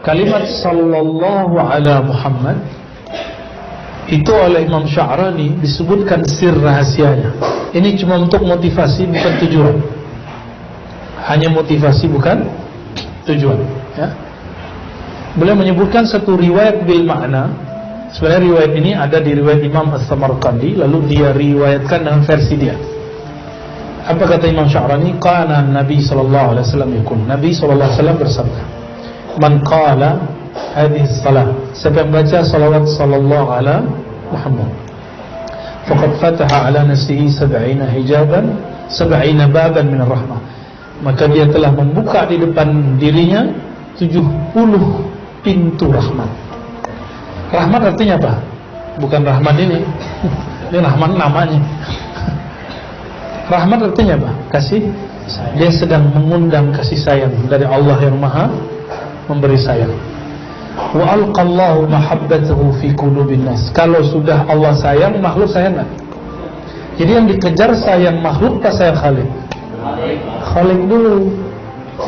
Kalimat sallallahu ala Muhammad itu oleh Imam Sya'rani disebutkan sir rahasianya. Ini cuma untuk motivasi, bukan tujuan. Hanya motivasi, bukan tujuan, ya. Beliau menyebutkan satu riwayat bil makna. Sebenarnya riwayat ini ada di riwayat Imam As-Samarqandi, lalu dia riwayatkan dengan versi dia. Apa kata Imam Sya'rani? Qala Nabi sallallahu alaihi wasallam yaqul. Nabi sallallahu alaihi wasallam bersabda, "Man qala hadhihi salat." Siapa yang baca salawat sallallahu ala Muhammad, faqad fataha ala nafsihi 70 hijaban, 70 baban min ar-rahmah. Maka dia telah membuka di depan dirinya 70 pintu rahmat. Rahmat artinya apa? Bukan rahmat ini. Ini rahmat namanya. Rahmat artinya apa? Kasih. Dia sedang mengundang kasih sayang dari Allah yang Maha memberi sayang. Wa alqallahu mahabbatahu fi qulubin nas. Kalau sudah Allah sayang, makhluk sayang enggak? Jadi yang dikejar sayang makhluk pas sayang Khalik? Khalik dulu,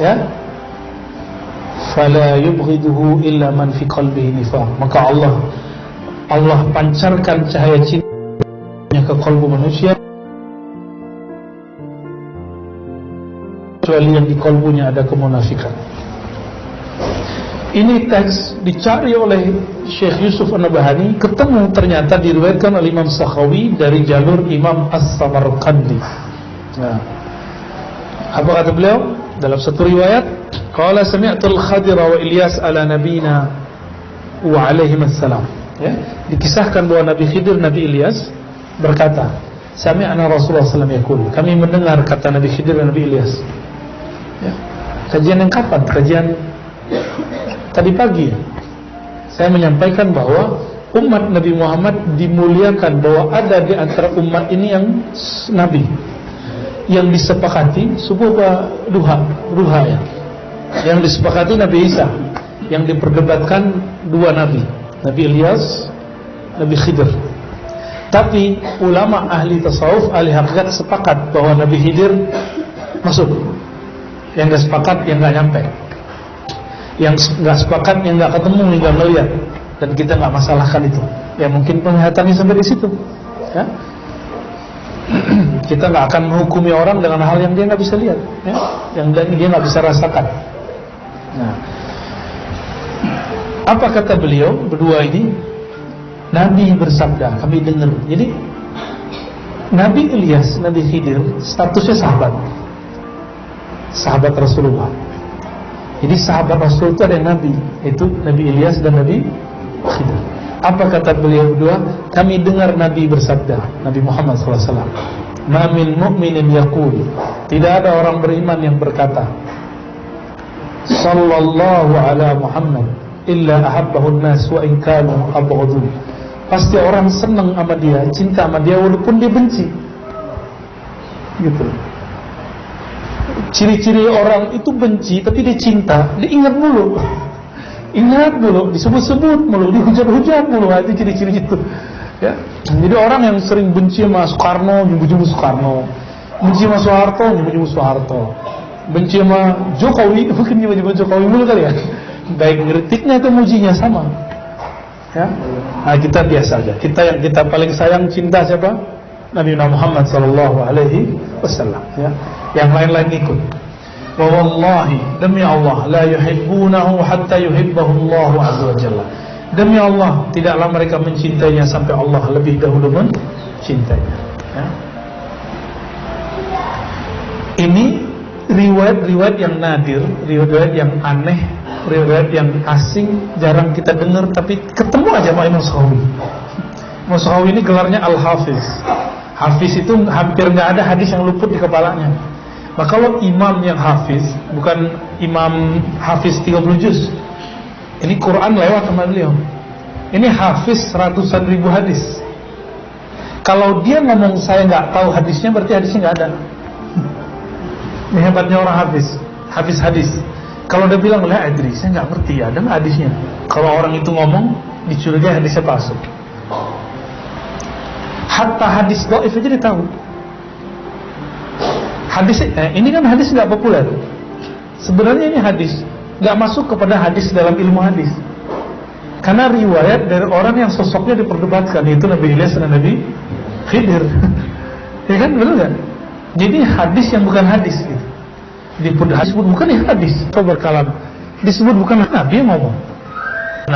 ya. Fala yubghiduhu illa man fi qalbihi nifaq. Maka Allah pancarkan cahaya cintanya ke kalbu manusia kecuali yang di kalbunya ada kemunafikan. Ini teks dicari oleh Syekh Yusuf An-Nabhani, ketemu ternyata diriwayatkan oleh Imam Sakhawi dari jalur Imam As-Samarqandi. Nah, apa kata beliau dalam satu riwayat? Qala sami'tul Khadir wa Ilyas ala nabina wa alaihim assalam. Ya, dikisahkan bahwa Nabi Khidir, Nabi Ilyas berkata, sami'na Rasulullah sallallahu alaihi wasallam yaqul. Kami mendengar kata Nabi Khidir dan Nabi Ilyas. Ya. Kajian yang kapan? Kajian tadi pagi. Saya menyampaikan bahwa umat Nabi Muhammad dimuliakan, bahwa ada di antara umat ini yang nabi, yang disepakati subuh duha ya. Yang disepakati Nabi Isa, yang diperdebatkan dua nabi, Nabi Ilyas, Nabi Khidir. Tapi ulama ahli tasawuf, ahli hakikat sepakat bahwa Nabi Khidir masuk. Yang enggak sepakat yang enggak nyampe. Yang enggak sepakat yang enggak ketemu, enggak melihat, dan kita enggak masalahkan itu. Ya mungkin penglihatannya sampai di situ. Ya. Kita enggak akan menghukumi orang dengan hal yang dia enggak bisa lihat, ya. Yang dia enggak bisa rasakan. Nah, apa kata beliau berdua ini? Nabi bersabda, kami dengar. Jadi Nabi Ilyas, Nabi Khidir statusnya sahabat Rasulullah. Jadi sahabat Rasul itu ada yang Nabi, itu Nabi Ilyas dan Nabi Khidir. Apa kata beliau berdua? Kami dengar Nabi bersabda, Nabi Muhammad SAW, ma min mu'minin yaqul, tidak ada orang beriman yang berkata sallallahu ala Muhammad illa ahabbahu an-nas wa in kanu abghadun. Pasti orang senang sama dia, cinta sama dia walaupun dia benci. Gitu. Ciri-ciri orang itu benci tapi dia cinta, dia ingat dulu. Ingat dulu, disebut-sebut mulu, dihujat-hujat mulu, itu ciri-ciri itu. Ya. Jadi orang yang sering benci sama Soekarno, nyebut-nyebut Soekarno. Benci sama Soeharto, nyebut-nyebut Soeharto. Benci sama Jokowi, mungkin nyebut-nyebut Jokowi mulu kali ya. Baik kritiknya atau mujinya sama. Ya. Nah, kita biasa aja. Yang kita paling sayang cinta siapa? Nabi Muhammad sallallahu alaihi wasallam, ya. Yang lain-lain ikut. Wa wallahi, demi Allah, la yuhibbunahu hatta yuhibbahu Allah azza wa jalla. Demi Allah, tidaklah mereka mencintainya sampai Allah lebih dahulu mencintainya, ya. Ini riwayat-riwayat yang nadir, riwayat yang aneh, riwayat yang asing, jarang kita dengar, tapi ketemu aja sama Imam Sakhawi. Imam Sakhawi ini gelarnya Al-Hafiz. Hafiz itu hampir nggak ada hadis yang luput di kepalanya. Maka kalau imam yang hafiz, bukan imam hafiz 30 juz. Ini Quran lewat sama beliau. Ini hafiz ratusan ribu hadis. Kalau dia ngomong saya nggak tahu hadisnya, berarti hadisnya nggak ada. Ini hebatnya orang hafiz hadis. Kalau dia bilang, lah adri, saya nggak ngerti, ada nggak hadisnya? Kalau orang itu ngomong, dicurigai hadisnya palsu. Hatta hadis dhaif aja dia tahu. Hadis ini kan hadis nggak populer. Sebenarnya ini hadis nggak masuk kepada hadis dalam ilmu hadis. Karena riwayat dari orang yang sosoknya diperdebatkan, yaitu Nabi Ilyas dan Nabi Khidir. Ya kan, betul nggak? Jadi hadis yang bukan hadis gitu. Disebut bukan ya hadis. Kau berkalam disebut bukan Nabi yang ngomong. 6.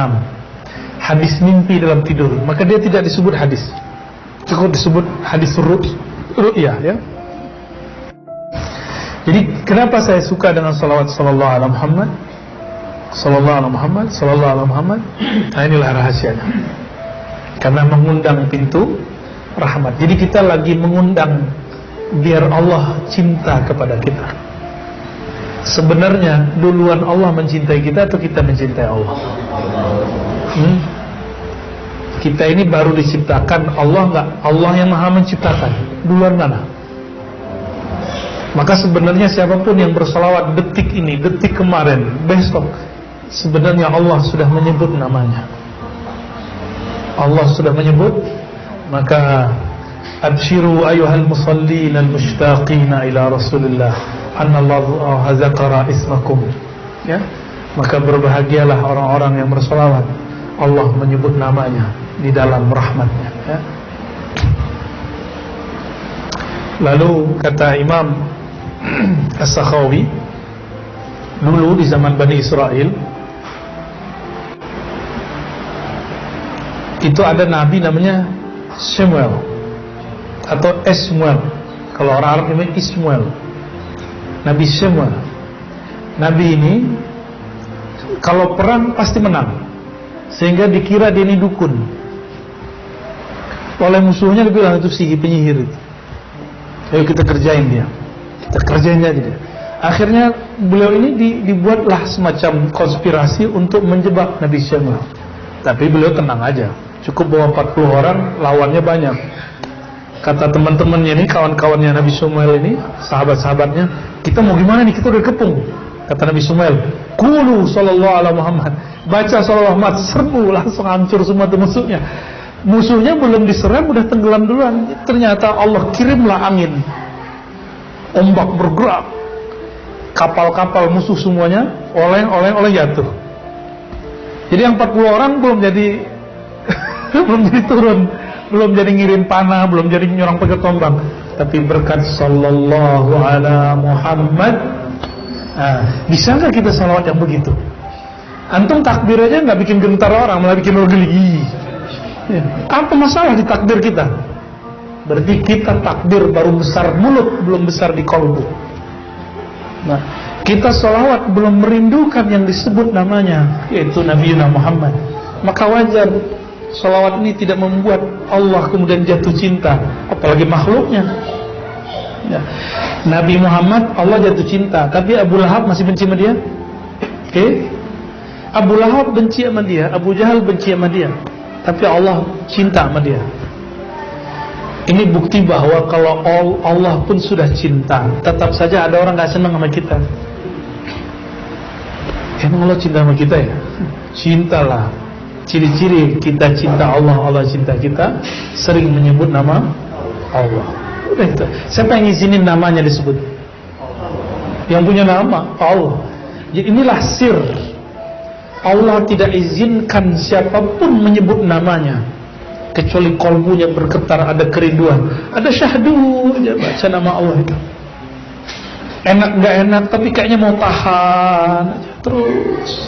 Hadis mimpi dalam tidur, maka dia tidak disebut hadis. Cukup disebut hadis ru'yah ya. Jadi kenapa saya suka dengan salawat sallallahu alaihi Muhammad? Sallallahu alaihi Muhammad, sallallahu alaihi Muhammad. Nah, inilah rahasianya. Karena mengundang pintu rahmat. Jadi kita lagi mengundang biar Allah cinta kepada kita. Sebenarnya duluan Allah mencintai kita atau kita mencintai Allah? Kita ini baru diciptakan, Allah enggak? Allah yang maha menciptakan. Duluan mana? Maka sebenarnya siapapun yang berselawat detik ini, detik kemarin, besok, sebenarnya Allah sudah menyebut namanya. Allah sudah menyebut. Maka abshiru ayuhal musallin al-mushtaqina ila Rasulillah annallahu zakara ismakum. Ya. Maka berbahagialah orang-orang yang berselawat, Allah menyebut namanya di dalam rahmatnya ya. Lalu kata Imam As-Sakhawi, dulu di zaman Bani Israel itu ada nabi namanya Samuel atau Ismail. Kalau orang Arab namanya Ismail. Nabi Samuel. Nabi ini kalau perang pasti menang, sehingga dikira dia ini dukun. Oleh musuhnya dibilang itu sihir, penyihir itu. Ayo kita kerjain dia, kita kerjain aja dia. Akhirnya beliau ini dibuatlah semacam konspirasi untuk menjebak Nabi Samuel. Tapi beliau tenang aja, cukup bawa 40 orang, lawannya banyak. Kata teman-temannya ini, kawan-kawannya Nabi Samuel ini, sahabat-sahabatnya, kita mau gimana nih, kita udah kepung. Kata Nabi Samuel, Qulu sallallahu alaihi Muhammad, baca sallallahu Muhammad, serbu, langsung hancur semua tuh musuhnya. Musuhnya belum diserang udah tenggelam duluan. Ternyata Allah kirimlah angin, ombak bergerak, kapal-kapal musuh semuanya oleng jatuh. Jadi yang 40 orang belum jadi belum jadi turun, belum jadi ngirim panah, belum jadi nyerang pakai tombak. Tapi berkat sallallahu alaihi Muhammad, bisa nggak kita salawat yang begitu? Antum takbir aja nggak bikin gentar orang, malah bikin orang geli. Apa masalah di takbir kita? Berarti kita takbir baru besar mulut, belum besar di kolbu. Nah, kita salawat belum merindukan yang disebut namanya, yaitu Nabi Muhammad. Maka wajar salawat ini tidak membuat Allah kemudian jatuh cinta, apalagi makhluknya. Ya. Nabi Muhammad Allah jatuh cinta, tapi Abu Lahab masih benci sama dia. Oke? Abu Lahab benci sama dia, Abu Jahal benci sama dia, tapi Allah cinta sama dia. Ini bukti bahwa kalau Allah pun sudah cinta, tetap saja ada orang gak senang sama kita. Emang Allah cinta sama kita ya? Cintalah. Ciri-ciri kita cinta Allah, Allah cinta kita, sering menyebut nama Allah. Udah itu. Siapa yang izinin namanya disebut? Yang punya nama Allah. Jadi inilah sir. Allah tidak izinkan siapapun menyebut namanya, kecuali kolbunya bergetar, ada kerinduan, ada syahdu aja baca nama Allah itu. Enak gak enak, tapi kayaknya mau tahan aja, terus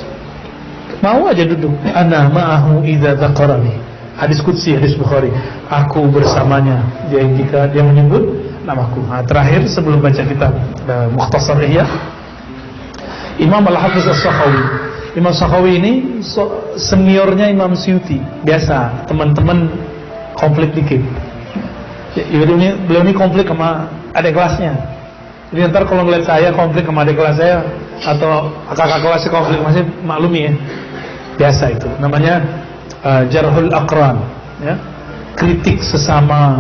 mau aja duduk. Ana ma'ahu idza dzakarani. Hadis qudsi, hadis Bukhari. Aku bersamanya dia jika dia menyebut namaku. Nah, terakhir sebelum baca kitab Mukhtasar Ihya, Imam Al-Hafiz As-Sakhawi. Imam Sakhawi ini seniornya Imam Suyuti. Biasa teman-teman konflik dikit. Beliau ini konflik sama adik kelasnya. Jadi ntar kalau ngeliat saya konflik sama adik kelas saya atau kakak kelasnya konflik, masih maklumi ya. Biasa itu. Namanya jarhul aqran, ya. Kritik sesama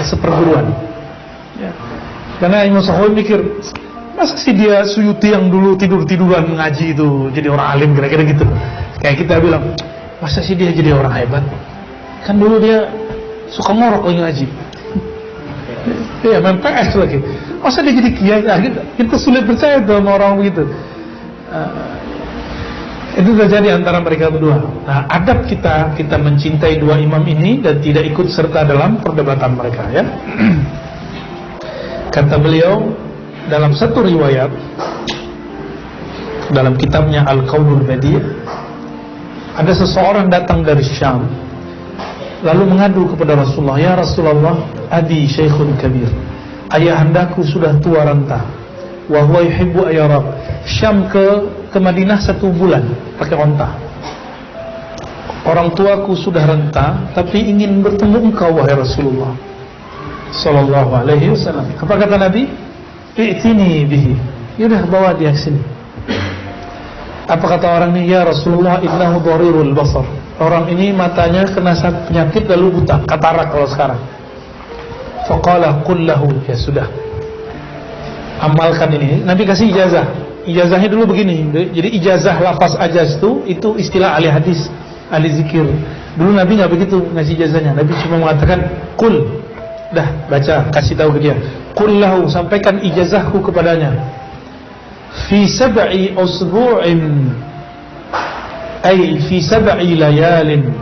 seperguruan. Ya. Karena Imam Sakhawi mikir, masa sih dia Suyuti yang dulu tidur-tiduran ngaji itu jadi orang alim, kira-kira gitu. Kayak kita bilang, masa sih dia jadi orang hebat? Kan dulu dia suka ngorok lagi ngaji. Iya, main PS lagi. Masa dia jadi kiai? Kita sulit percaya tuh sama orang begitu. Itu terjadi antara mereka berdua. Nah, adab kita mencintai dua imam ini dan tidak ikut serta dalam perdebatan mereka, ya. Kata beliau dalam satu riwayat dalam kitabnya Al-Qaulul Badi', ada seseorang datang dari Syam lalu mengadu kepada Rasulullah, "Ya Rasulullah, abi syaikhun kabir." Ayahandaku sudah tua renta. Wa huwa yuhibbu ayyarab. Syam ke Madinah 1 bulan pakai onta. Orang tuaku sudah renta tapi ingin bertemu engkau wahai Rasulullah sallallahu alaihi wasallam. Apa kata Nabi? "I'tini bihi." Yaudah, bawa dia ke sini. Apa kata orang ini? "Ya Rasulullah, innahu dharirul basar." Orang ini matanya kena penyakit lalu buta, katarak kalau sekarang. Faqala qul lahu, ya sudah, amalkan ini. Nabi kasih ijazah. Ijazahnya dulu begini. Jadi ijazah lafaz ajaz itu istilah ahli hadis, ahli zikir. Dulu Nabi nggak begitu ngasih ijazahnya. Nabi cuma mengatakan qul, dah baca, kasih tahu ke dia. Qul lahu, sampaikan ijazahku kepadanya. Fi sab'i usbu'in, ay fi sab'i layalin,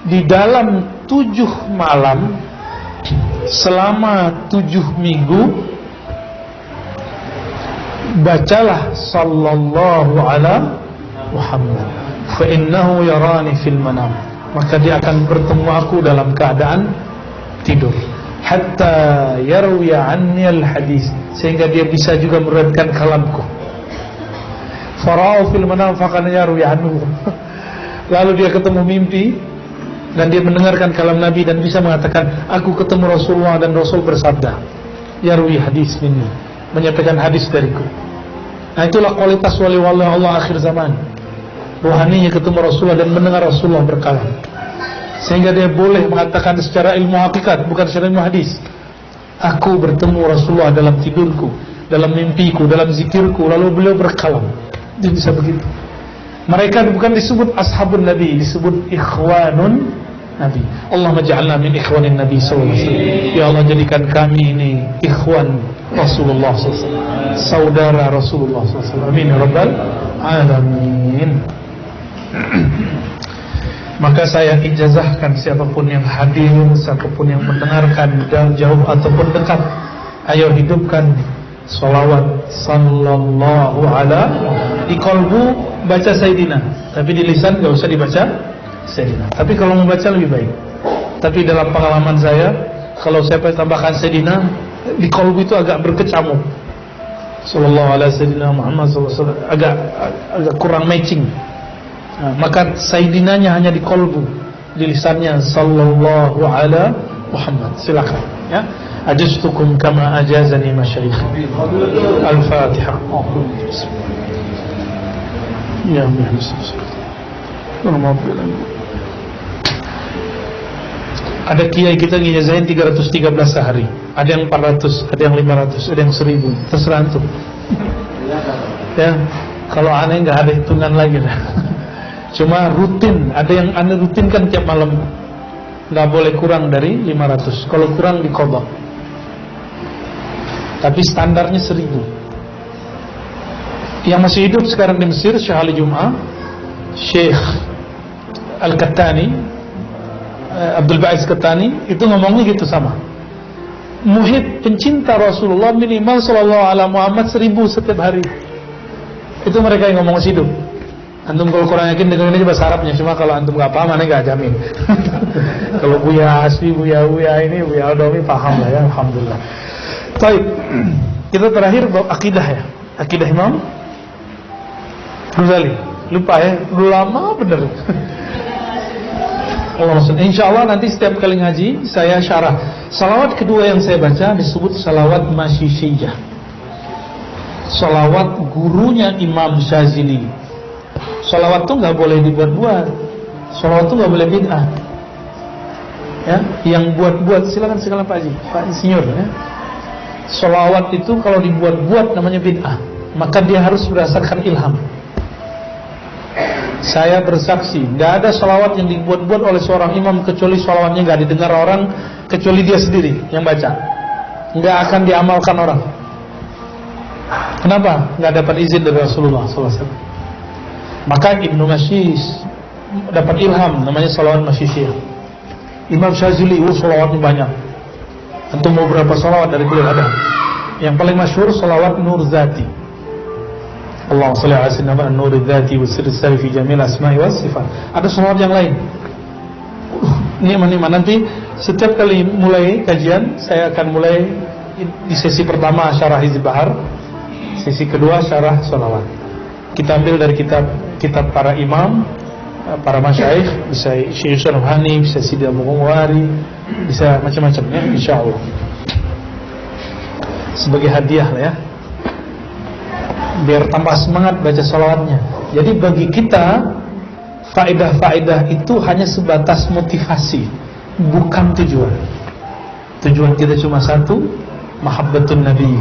di dalam 7 malam selama 7 minggu bacalah sallallahu ala Muhammad fa innahu yarani fil manam, maka dia akan bertemu aku dalam keadaan tidur, hatta yarwi anni al hadis, sehingga dia bisa juga meriwayatkan kalamku. Fara'u fil manam faqad yarwi anhu. Lalu dia ketemu mimpi dan dia mendengarkan kalam Nabi dan bisa mengatakan, aku ketemu Rasulullah dan Rasul bersabda, yarwi hadis minni, menyampaikan hadis dariku. Nah, itulah kualitas wali-wali Allah akhir zaman. Rohaninya ketemu Rasulullah dan mendengar Rasulullah berkalam, sehingga dia boleh mengatakan secara ilmu hakikat, bukan secara ilmu hadis, aku bertemu Rasulullah dalam tidurku, dalam mimpiku, dalam zikirku, lalu beliau berkalam. Dia bisa begitu. Mereka bukan disebut ashabun Nabi, disebut ikhwanun Nabi. Allahumma ja'alna min ikhwanin Nabi sallallahu alaihi wasallam. Ya Allah, jadikan kami ini ikhwan Rasulullah sallallahu alaihi wasallam, saudara Rasulullah sallallahu alaihi wasallam. Amin ya rabbal alamin. Maka saya ijazahkan siapapun yang hadir, siapapun yang mendengarkan dan jauh ataupun dekat, ayo hidupkan salawat sallallahu ala, di kolbu baca Sayyidina, tapi di lisan gak usah dibaca Sayyidina. Tapi kalau membaca lebih baik. Tapi dalam pengalaman saya, kalau saya tambahkan Sayyidina, di kolbu itu agak berkecamuk. Sallallahu ala Sayyidina Muhammad sallallahu alaihi wasallam, agak kurang matching. Nah, maka Sayyidinanya hanya di kolbu, di lisannya sallallahu ala Muhammad. Silakan, ya. Ajaztukum kama ajazani masyayikh. Al-Fatihah. Ya Allah. Ada kiai kita ngijazahin 313 sehari. Ada yang 400, ada yang 500, ada yang 1000. Terserah antum. Ya, kalau aneh nggak ada hitungan lagi lah. Cuma rutin, ada yang aneh rutinkan tiap malam. Nggak boleh kurang dari 500. Kalau kurang diqadha. Tapi standarnya 1000. Yang masih hidup sekarang di Mesir, Syekh Ali Jum'ah, Syekh Al-Kattani, Abdul Ba'is Kattani, itu ngomongnya gitu sama. Muhib pencinta Rasulullah minimal sallallahu ala Muhammad 1000 setiap hari. Itu mereka yang ngomong masih hidup. Antum kalau kurang yakin dengan ini bahasa Arabnya, cuma kalau antum nggak paham, aneh nggak jamin. Kalau Buya Asli, Buya ini, Buya Adomi paham lah ya, alhamdulillah. Baik, kita terakhir bab akidah ya, akidah Imam Ghazali. Lupa ya, lama bener. Insya Allah nanti setiap kali ngaji saya syarah. Salawat kedua yang saya baca disebut salawat Masyishiyah, salawat gurunya Imam Syazili. Salawat itu nggak boleh dibuat-buat. Salawat itu nggak boleh bid'ah. Ya, yang buat-buat silakan Pak Haji, Pak Insinyur ya. Salawat itu kalau dibuat-buat namanya bid'ah, maka dia harus berdasarkan ilham. Saya bersaksi, nggak ada salawat yang dibuat-buat oleh seorang imam kecuali salawatnya nggak didengar orang kecuali dia sendiri yang baca, nggak akan diamalkan orang. Kenapa? Nggak dapat izin dari Rasulullah SAW. Maka Ibnu Masyis dapat ilham namanya salawat Masyisiyah. Imam Syazili salawatnya banyak. Antum mau berapa salawat dari beliau ada. Yang paling masyhur salawat Nur Zati. Allahumma shalli ala sayyidina Nur Zati wa sirri fi jamil asma'i was sifat. Ada salawat yang lain. Nikmat nanti setiap kali mulai kajian saya akan mulai di sesi pertama syarah Hizb Bahar, sesi kedua syarah salawat. Kita ambil dari kitab para imam, para masyayikh, bisa Syekh Yusuf Hani, bisa Sidi Abu Muwari, bisa macam-macam ya, insyaallah. Sebagai hadiah lah ya, biar tambah semangat baca salawatnya. Jadi bagi kita faedah-faedah itu hanya sebatas motivasi, bukan tujuan. Tujuan kita cuma satu, mahabbatun Nabi.